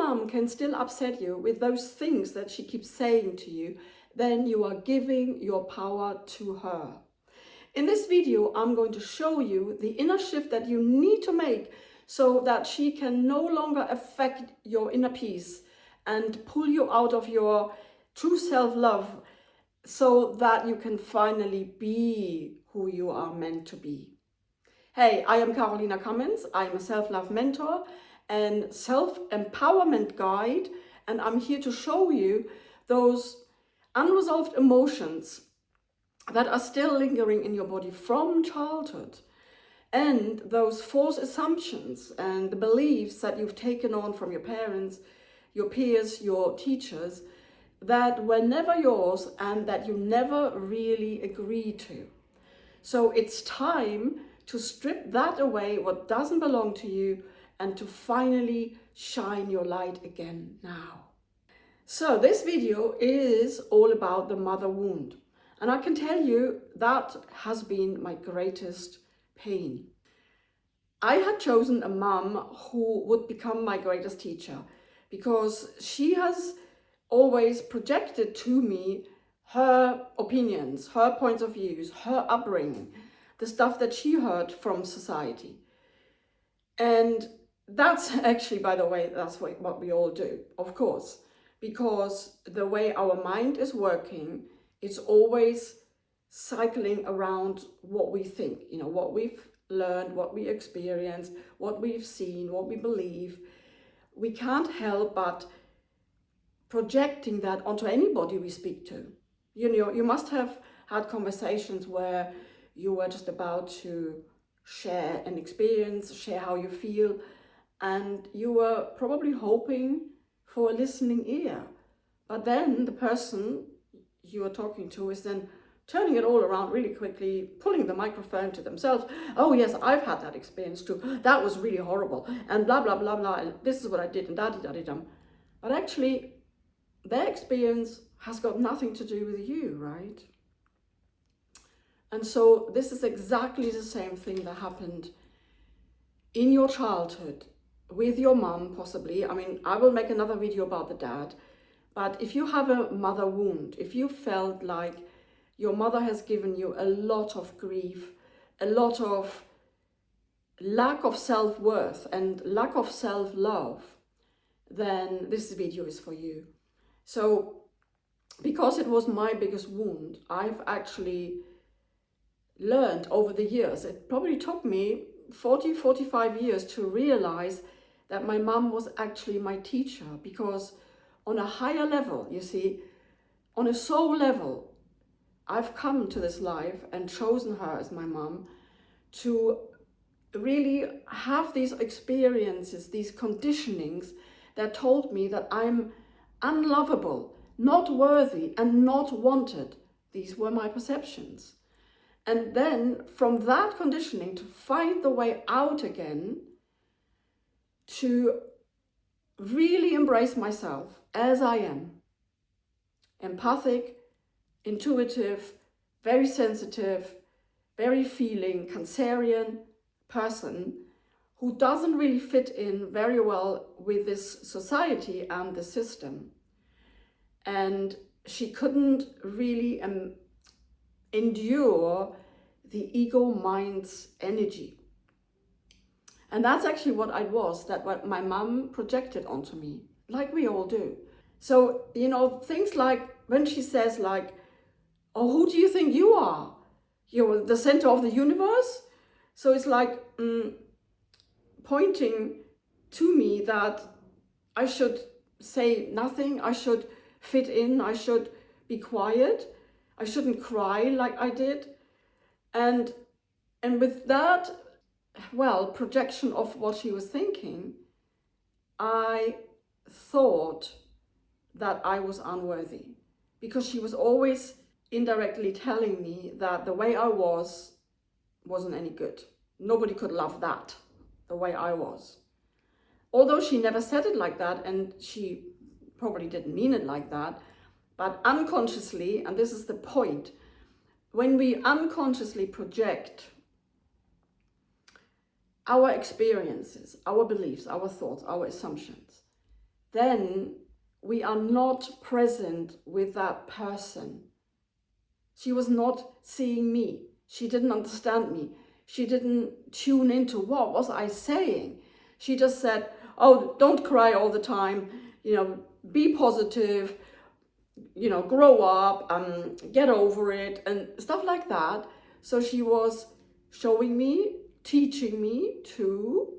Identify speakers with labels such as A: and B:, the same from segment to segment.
A: mom can still upset you with those things that she keeps saying to you, then you are giving your power to her. In this video, I'm going to show you the inner shift that you need to make so that she can no longer affect your inner peace and pull you out of your true self-love so that you can finally be who you are meant to be. Hey, I am Carolina Cummins. I'm a self-love mentor and self-empowerment guide, and I'm here to show you those unresolved emotions that are still lingering in your body from childhood, and those false assumptions and the beliefs that you've taken on from your parents, your peers, your teachers, that were never yours and that you never really agreed to. So it's time to strip that away, what doesn't belong to you, and to finally shine your light again now. So this video is all about the mother wound. And I can tell you that has been my greatest pain. I had chosen a mom who would become my greatest teacher because she has always projected to me her opinions, her points of views, her upbringing, the stuff that she heard from society. And that's actually, by the way, that's what we all do, of course, because the way our mind is working, it's always cycling around what we think, what we've learned, what we experienced, what we've seen, what we believe. We can't help but projecting that onto anybody we speak to. You must have had conversations where you were just about to share an experience, share how you feel, and you were probably hoping for a listening ear. But then the person you are talking to is then turning it all around really quickly, pulling the microphone to themselves. Oh yes, I've had that experience too. That was really horrible, and blah, blah, blah, blah, and this is what I did, and da-di-da-di-dum. But actually, their experience has got nothing to do with you, right? And so this is exactly the same thing that happened in your childhood with your mom, possibly. I mean, I will make another video about the dad, but if you have a mother wound, if you felt like your mother has given you a lot of grief, a lot of lack of self-worth and lack of self-love, then this video is for you. So, because it was my biggest wound, I've actually learned over the years, it probably took me 45 years to realize that my mom was actually my teacher, because on a higher level, you see, on a soul level, I've come to this life and chosen her as my mom to really have these experiences, these conditionings that told me that I'm unlovable, not worthy, and not wanted. These were my perceptions. And then from that conditioning to find the way out again, to really embrace myself as I am, empathic, intuitive, very sensitive, very feeling, Cancerian person who doesn't really fit in very well with this society and the system. And she couldn't really endure the ego mind's energy. And that's actually what I was, that what my mom projected onto me, like we all do. So, things like when she says like, oh, who do you think you are? You're the center of the universe? So it's like pointing to me that I should say nothing, I should fit in, I should be quiet, I shouldn't cry like I did. And with that, projection of what she was thinking, I thought that I was unworthy, because she was always indirectly telling me that the way I wasn't any good. Nobody could love that, the way I was. Although she never said it like that, and she probably didn't mean it like that, but unconsciously, and this is the point, when we unconsciously project our experiences, our beliefs, our thoughts, our assumptions, then we are not present with that person. She was not seeing me. She didn't understand me. She didn't tune into what was I saying. She just said, oh, don't cry all the time, be positive, grow up, get over it, and stuff like that. So she was showing me, teaching me to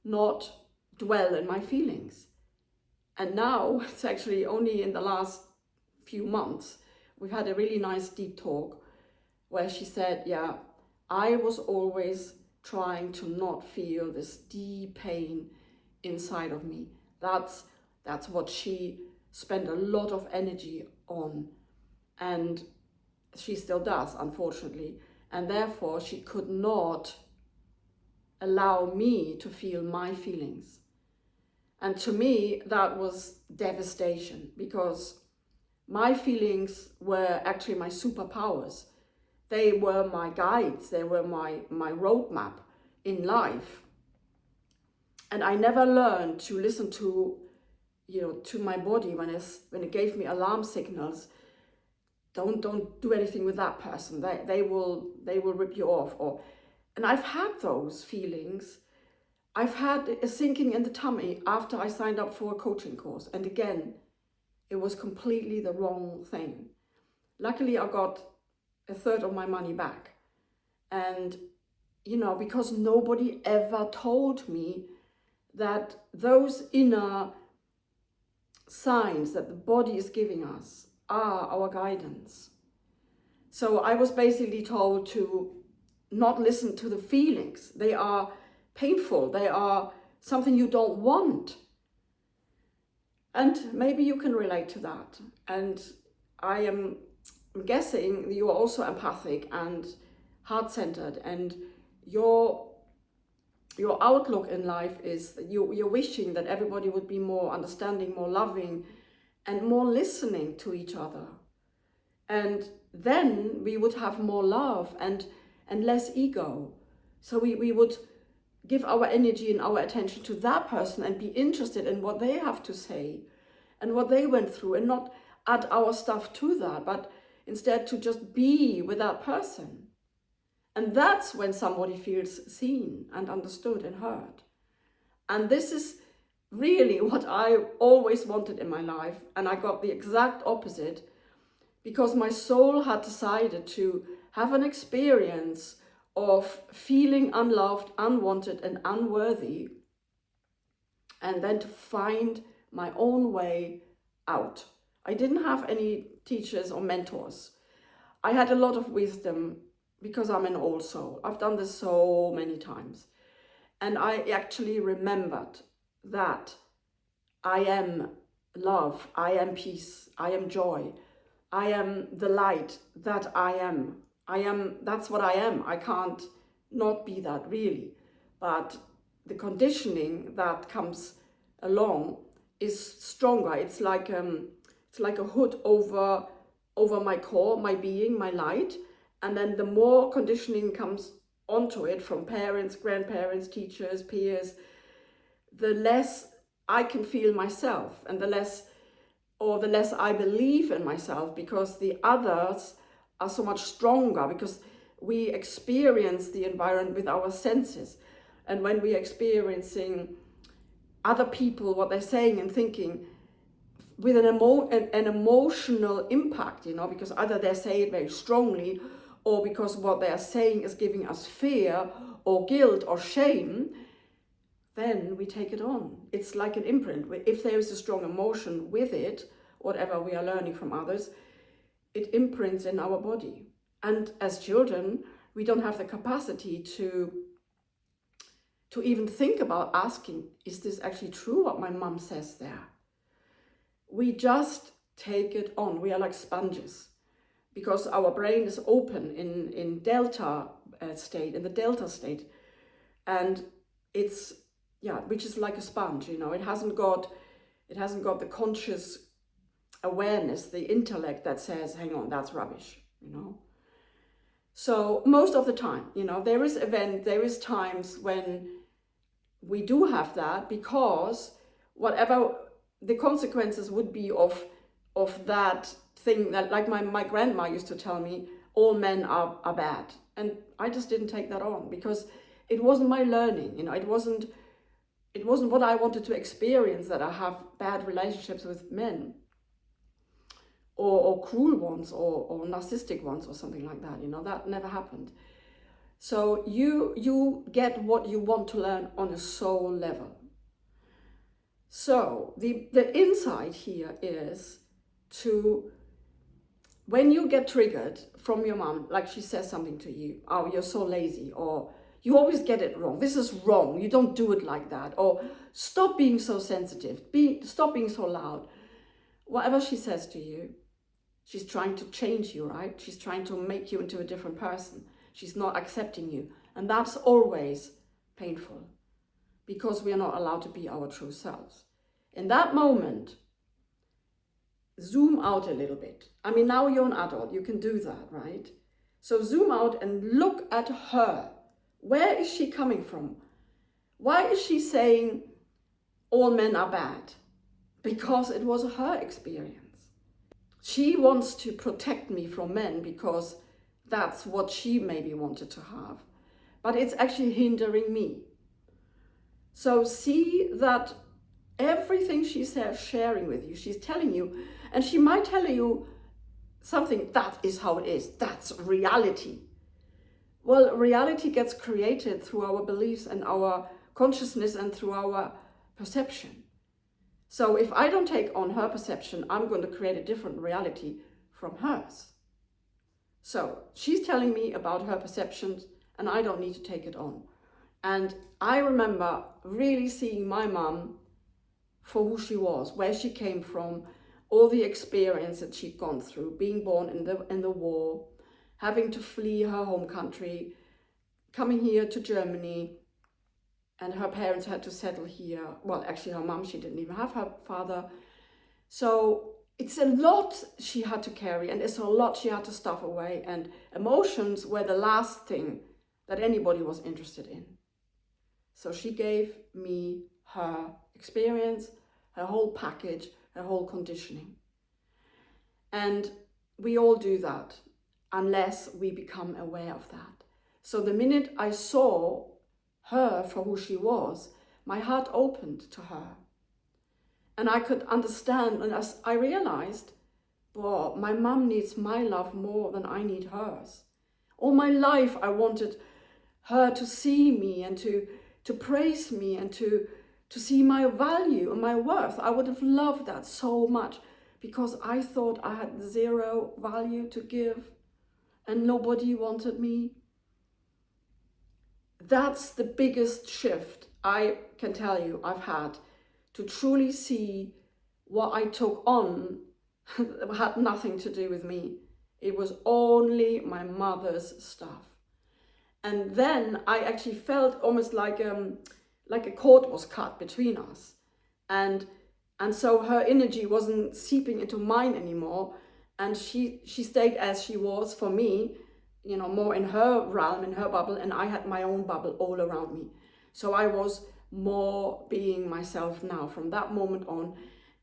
A: not dwell in my feelings. And now, it's actually only in the last few months, we've had a really nice deep talk where she said, yeah, I was always trying to not feel this deep pain inside of me. That's what she spent a lot of energy on. And she still does, unfortunately. And therefore, she could not allow me to feel my feelings. And to me, that was devastation, because my feelings were actually my superpowers. They were my guides. They were my roadmap in life. And I never learned to listen to, to my body when it gave me alarm signals. Don't do anything with that person. They will rip you off. And I've had those feelings. I've had a sinking in the tummy after I signed up for a coaching course. And again, it was completely the wrong thing. Luckily, I got a third of my money back. And, because nobody ever told me that those inner signs that the body is giving us are our guidance. So I was basically told to not listen to the feelings. They are painful. They are something you don't want. And maybe you can relate to that. And I am guessing you are also empathic and heart-centered, and your outlook in life is that you're wishing that everybody would be more understanding, more loving, and more listening to each other. And then we would have more love and less ego. So we would give our energy and our attention to that person and be interested in what they have to say and what they went through, and not add our stuff to that, but instead to just be with that person. And that's when somebody feels seen and understood and heard. And this is really what I always wanted in my life. And I got the exact opposite, because my soul had decided to have an experience of feeling unloved, unwanted, and unworthy, and then to find my own way out. I didn't have any teachers or mentors. I had a lot of wisdom because I'm an old soul. I've done this so many times. And I actually remembered that I am love, I am peace, I am joy, I am the light that I am. That's what I am. I can't not be that, really. But the conditioning that comes along is stronger. It's like a hood over my core, my being, my light. And then the more conditioning comes onto it from parents, grandparents, teachers, peers, the less I can feel myself, and the less I believe in myself, because the others are so much stronger, because we experience the environment with our senses. And when we're experiencing other people, what they're saying and thinking, with an emotional impact, because either they say it very strongly, or because what they are saying is giving us fear or guilt or shame, then we take it on. It's like an imprint. If there is a strong emotion with it, whatever we are learning from others, it imprints in our body. And as children, we don't have the capacity to even think about asking, is this actually true what my mom says there? We just take it on. We are like sponges, because our brain is open in delta state, in the delta state, and it's, which is like a sponge. It hasn't got the conscious awareness, the intellect that says, hang on, that's rubbish. So most of the time, there is times when we do have that, because whatever the consequences would be of that thing that, like my grandma used to tell me, all men are bad. And I just didn't take that on because it wasn't my learning, you know, it wasn't what I wanted to experience, that I have bad relationships with men, or cruel ones, or narcissistic ones, or something like that, you know, that never happened. So you get what you want to learn on a soul level. So the insight here is to, when you get triggered from your mom, like she says something to you, oh, you're so lazy, or you always get it wrong, this is wrong, you don't do it like that, or stop being so sensitive, stop being so loud. Whatever she says to you, she's trying to change you, right? She's trying to make you into a different person. She's not accepting you. And that's always painful because we are not allowed to be our true selves. In that moment, zoom out a little bit. I mean, now you're an adult, you can do that, right? So zoom out and look at her. Where is she coming from? Why is she saying all men are bad? Because it was her experience. She wants to protect me from men because that's what she maybe wanted to have. But it's actually hindering me. So see that everything she's sharing with you, she's telling you, and she might tell you something, that is how it is, that's reality. Well, reality gets created through our beliefs and our consciousness and through our perception. So if I don't take on her perception, I'm going to create a different reality from hers. So she's telling me about her perceptions and I don't need to take it on. And I remember really seeing my mom for who she was, where she came from, all the experience that she'd gone through, being born in the war, having to flee her home country, coming here to Germany, and her parents had to settle here. Well, actually her mom, she didn't even have her father. So it's a lot she had to carry, and it's a lot she had to stuff away, and emotions were the last thing that anybody was interested in. So she gave me her experience, her whole package, her whole conditioning. And we all do that unless we become aware of that. So the minute I saw her for who she was, my heart opened to her. And I could understand, and as I realized, well, my mom needs my love more than I need hers. All my life I wanted her to see me and to praise me and to see my value and my worth. I would have loved that so much because I thought I had zero value to give and nobody wanted me. That's the biggest shift I can tell you I've had, to truly see what I took on had nothing to do with me. It was only my mother's stuff. And then I actually felt almost like a cord was cut between us. And so her energy wasn't seeping into mine anymore. And she stayed as she was for me, you know, more in her realm, in her bubble, and I had my own bubble all around me. So I was more being myself now. From that moment on,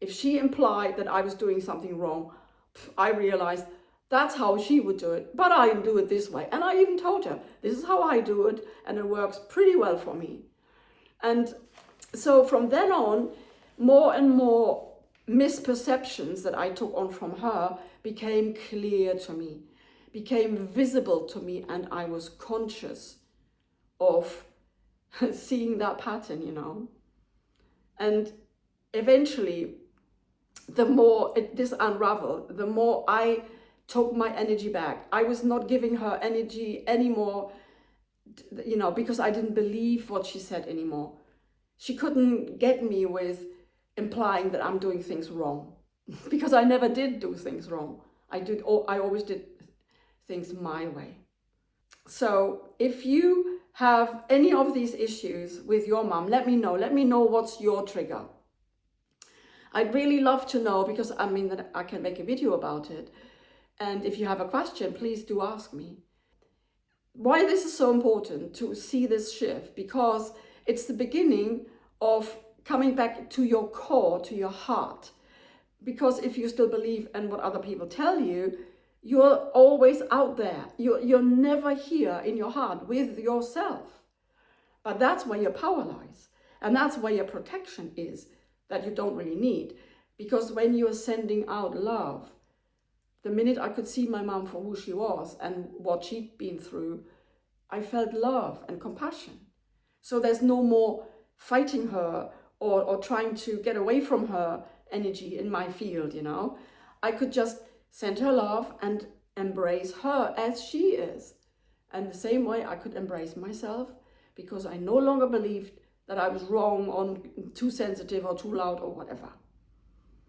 A: if she implied that I was doing something wrong, I realized that's how she would do it, but I do it this way. And I even told her, this is how I do it, and it works pretty well for me. And so from then on, more and more misperceptions that I took on from her became clear to me, became visible to me, and I was conscious of seeing that pattern, you know. And eventually, the more this unraveled, the more I took my energy back. I was not giving her energy anymore, you know, because I didn't believe what she said anymore. She couldn't get me with implying that I'm doing things wrong because I never did do things wrong. I always did things my way. So if you have any of these issues with your mom, let me know. Let me know what's your trigger. I'd really love to know, because I mean that I can make a video about it. And if you have a question, please do ask me. Why this is so important to see this shift, because it's the beginning of coming back to your core, to your heart. Because if you still believe in what other people tell you, you're always out there. You're never here in your heart with yourself. But that's where your power lies. And that's where your protection is, that you don't really need. Because when you're sending out love, the minute I could see my mom for who she was and what she'd been through, I felt love and compassion. So there's no more fighting her or trying to get away from her energy in my field, you know. I could just send her love and embrace her as she is. And the same way I could embrace myself, because I no longer believed that I was wrong or too sensitive or too loud or whatever.